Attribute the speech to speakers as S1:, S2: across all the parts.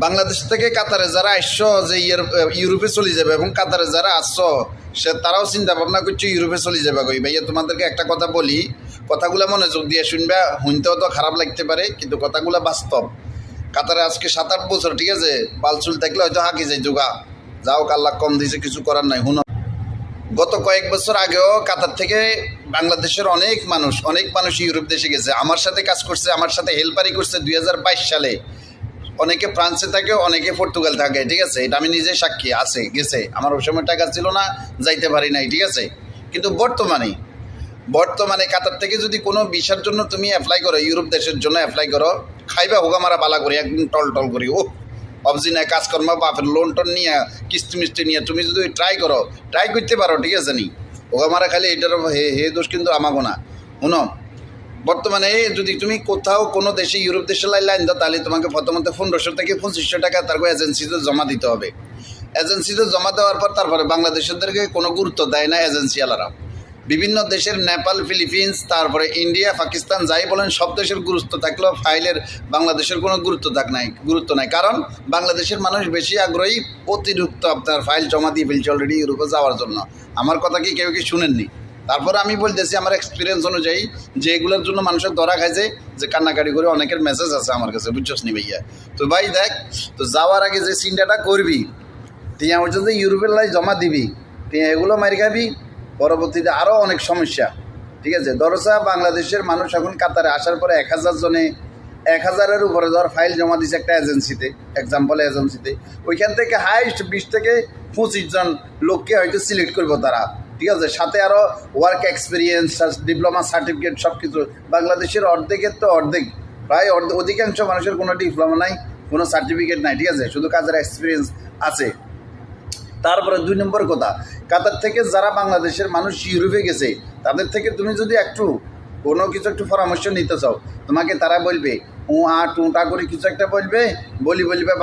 S1: বাংলাদেশ থেকে কাতারে যারা আসছো যে ইউরোপে চলে যাবে এবং কাতারে যারা আসছো তারাও চিন্তা ভাবনা করছো ইউরোপে চলে যাবে কই ভাইয়া। তোমাদেরকে একটা কথা বলি, কথাগুলো মনোযোগ দিয়ে শুনবা। শুনতেও তো খারাপ লাগতে পারে, কিন্তু কথাগুলো বাস্তব। কাতারে আজকে 7-8 বছর, ঠিক আছে, বালচুল থাকলে হয়তো হাঁকি যায় যোগা যাও, আল্লাহ কম দিয়েছে, কিছু করার নাই। শুনো, গত কয়েক বছর আগেও কাতার থেকে বাংলাদেশের অনেক মানুষ ইউরোপ দেশে গেছে, আমার সাথে কাজ করছে, আমার সাথে হেল্পারি করছে 2022 সালে। অনেকে ফ্রান্সে থাকে, অনেকে পর্তুগাল থাকে, ঠিক আছে, এটা আমি নিজে সাক্ষী, আছে গেছে। আমার ওই সময় টাকা ছিল না, যাইতে পারি নাই, ঠিক আছে। কিন্তু বর্তমানে কাতার থেকে যদি কোনো ভিসার জন্য তুমি অ্যাপ্লাই করো, ইউরোপ দেশের জন্য অ্যাপ্লাই করো, খাইবা হোগা মারা বালা করি, একদম টল করি। ও অবজি নাই কাজকর্ম, বাপের লোন টোন নিয়ে, কিস্তি মিস্তি নিয়ে তুমি যদি ট্রাই করতে পারো, ঠিক আছে নি, হোগা মারা খালি এটার হে দোষ কিন্তু আমাগো না। শুনো, বর্তমানে যদি তুমি কোথাও কোনো দেশে, ইউরোপ দেশে লাইন দাও, তাহলে তোমাকে প্রথমত 1500 থেকে 2500 টাকা তারপর এজেন্সিতে জমা দিতে হবে। এজেন্সিতে জমা দেওয়ার পর তারপরে বাংলাদেশিদেরকে কোনো গুরুত্ব দেয় না এজেন্সিওয়ালারা। বিভিন্ন দেশের নেপাল, ফিলিপিন্স, তারপরে ইন্ডিয়া, পাকিস্তান, যাই বলেন, সব দেশের গুরুত্ব থাকলেও ফাইলের বাংলাদেশের কোনো গুরুত্ব নাই। কারণ বাংলাদেশের মানুষ বেশি আগ্রহী অতিরিক্ত আপনার ফাইল জমা দিয়ে ফেলছে অলরেডি ইউরোপে যাওয়ার জন্য। আমার কথা কি কেউ কি শুনেননি? তারপরে আমি বলতেছি আমার এক্সপিরিয়েন্স অনুযায়ী যে এগুলোর জন্য মানুষের ধরা খাইছে, যে কান্নাকাটি করে অনেকের মেসেজ আছে আমার কাছে, বুঝছস নি ভাইয়া? তো ভাই দেখ, তো যাওয়ার আগে যে চিন্তাটা করবি, তুই আমার যে ইউরোপের লাই জমা দিবি, তুই এগুলো মারি খাবি, পরবর্তীতে আরও অনেক সমস্যা, ঠিক আছে। ধরসা বাংলাদেশের মানুষ এখন কাতারে আসার পরে 1000 জনে 1000-এর উপরে ধর ফাইল জমা দিচ্ছে একটা এজেন্সিতে, এজেন্সিতে। ওইখান থেকে হাইস্ট 20 থেকে 25 জন লোককে হয়তো সিলেক্ট করবো তারা, ঠিক আছে। সাথে আরও ওয়ার্ক এক্সপিরিয়েন্স, ডিপ্লোমা সার্টিফিকেট, সব কিছু। বাংলাদেশের অর্ধেকের তো অর্ধেক, প্রায় অধিকাংশ মানুষের কোনো ডিপ্লোমা নাই, কোনো সার্টিফিকেট নাই, ঠিক আছে, শুধু কাজের এক্সপিরিয়েন্স আছে। তারপরে 2 নম্বর কথা, কাতার থেকে যারা বাংলাদেশের মানুষ ইউরোপে গেছে, তাদের থেকে তুমি যদি কোনো কিছু একটু পরামর্শ নিতে চাও, তোমাকে তারা বলবে টুটা করে কিছু একটা বলবে,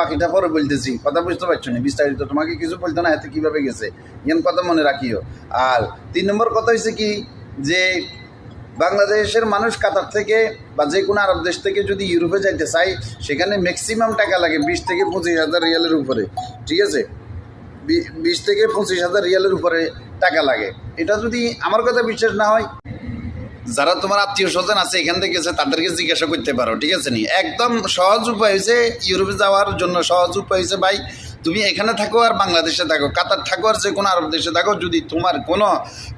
S1: বাকিটা পরে বলতেছি, কথা বুঝতে পারছো না, বিস্তারিত তোমাকে কিছু বলতো না, এতে কীভাবে গেছে এমন কথা মনে রাখিও। আর 3 নম্বর কথা হয়েছে কি, যে বাংলাদেশের মানুষ কাতার থেকে বা যে কোনো আরব দেশ থেকে যদি ইউরোপে যাইতে চায়, সেখানে ম্যাক্সিমাম টাকা লাগে 20 থেকে 25,000 রিয়ালের উপরে, ঠিক আছে। 20 থেকে 25,000 রিয়ালের উপরে টাকা লাগে। এটা যদি আমার কথা বিশ্বাস না হয়, যারা তোমার আত্মীয় স্বজন আছে এখান থেকে গেছে, তাদেরকে জিজ্ঞাসা করতে পারো, ঠিক আছে নি। একদম সহজ উপায় হয়েছে ইউরোপে যাওয়ার জন্য, সহজ উপায় হয়েছে ভাই, তুমি এখানে থাকো আর বাংলাদেশে থাকো, কাতার থাকো আর যে কোনো আরব দেশে থাকো, যদি তোমার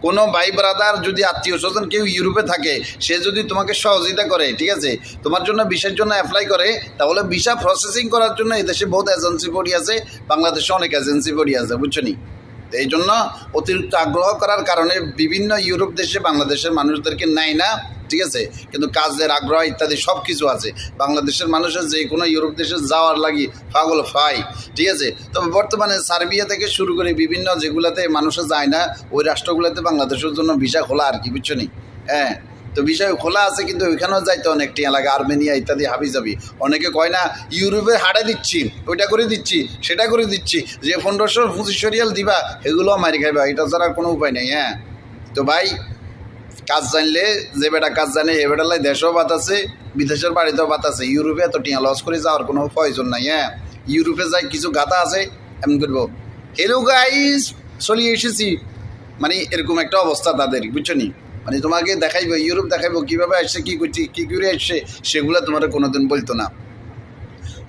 S1: কোনো ভাই ব্রাদার, যদি আত্মীয় স্বজন কেউ ইউরোপে থাকে, সে যদি তোমাকে সহযোগিতা করে, ঠিক আছে, তোমার জন্য ভিসার জন্য অ্যাপ্লাই করে, তাহলে ভিসা প্রসেসিং করার জন্য এদেশে বহুত এজেন্সি পড়ি আছে, বাংলাদেশে অনেক এজেন্সি পড়ি আছে, বুঝছো নি। এই জন্য অতিরিক্ত আগ্রহ করার কারণে বিভিন্ন ইউরোপ দেশে বাংলাদেশের মানুষদেরকে নেয় না, ঠিক আছে। কিন্তু কাজের আগ্রহ ইত্যাদি সব কিছু আছে। বাংলাদেশের মানুষের যে কোনো ইউরোপ দেশে যাওয়ার লাগি পাগল ফাই, ঠিক আছে। তবে বর্তমানে সার্বিয়া থেকে শুরু করে বিভিন্ন যেগুলোতে মানুষে যায় না, ওই রাষ্ট্রগুলোতে বাংলাদেশের জন্য ভিসা খোলা আর কি, বুঝছো নি। হ্যাঁ, তো বিষয় খোলা আছে, কিন্তু ওইখানেও যাইতে অনেক টিয়া লাগে, আর্মেনিয়া ইত্যাদি হাবি যাবি। অনেকে কয় না ইউরোপের হাড়ে দিচ্ছি, ওইটা করে দিচ্ছি, সেটা করে দিচ্ছি, যে 1500-2500 রিয়াল দিবা, এগুলোও মারি খাইবা, এটা ছাড়া কোনো উপায় নেই। হ্যাঁ, তো ভাই কাজ জানলে, যে বেটা কাজ জানে এ বেটালাই দেশেও বাত আছে, বিদেশের বাড়িতেও বাত আছে। ইউরোপে এত টিয়া লস করে যাওয়ার কোনো প্রয়োজন নাই। হ্যাঁ, ইউরোপে যাই কিছু গাথা আছে, এমন করবো হ্যালো গাইস চলে এসেছি, মানে এরকম একটা অবস্থা তাদের, বুঝছো নি। মানে তোমাকে দেখাইবো, ইউরোপ দেখাইবো কীভাবে আসছে, কী করছি, কী করে আসছে, সেগুলো তোমার কোনোদিন বলতো না।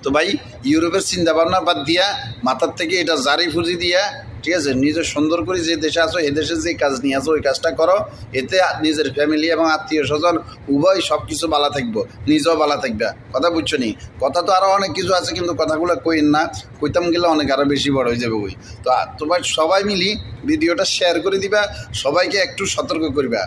S1: তো ভাই ইউরোপের চিন্তাভাবনা বাদ দিয়া, মাথার থেকে এটা জারি ফুজি দিয়া, ঠিক আছে, নিজের সুন্দর করে যে দেশে আসো, এ দেশে যে কাজ নিয়ে আসো ওই কাজটা করো, এতে নিজের ফ্যামিলি এবং আত্মীয় স্বজন উভয় সব কিছু ভালো থাকবো, নিজেও ভালো থাকবে। কথা বুঝছো নি। কথা তো আরও অনেক কিছু আছে, কিন্তু কথাগুলো কইন না, কইতাম গেলে অনেক আরও বেশি বড় হয়ে যাবে। ওই তো তোমার সবাই মিলি ভিডিওটা শেয়ার করে দিবা, সবাইকে একটু সতর্ক করবা।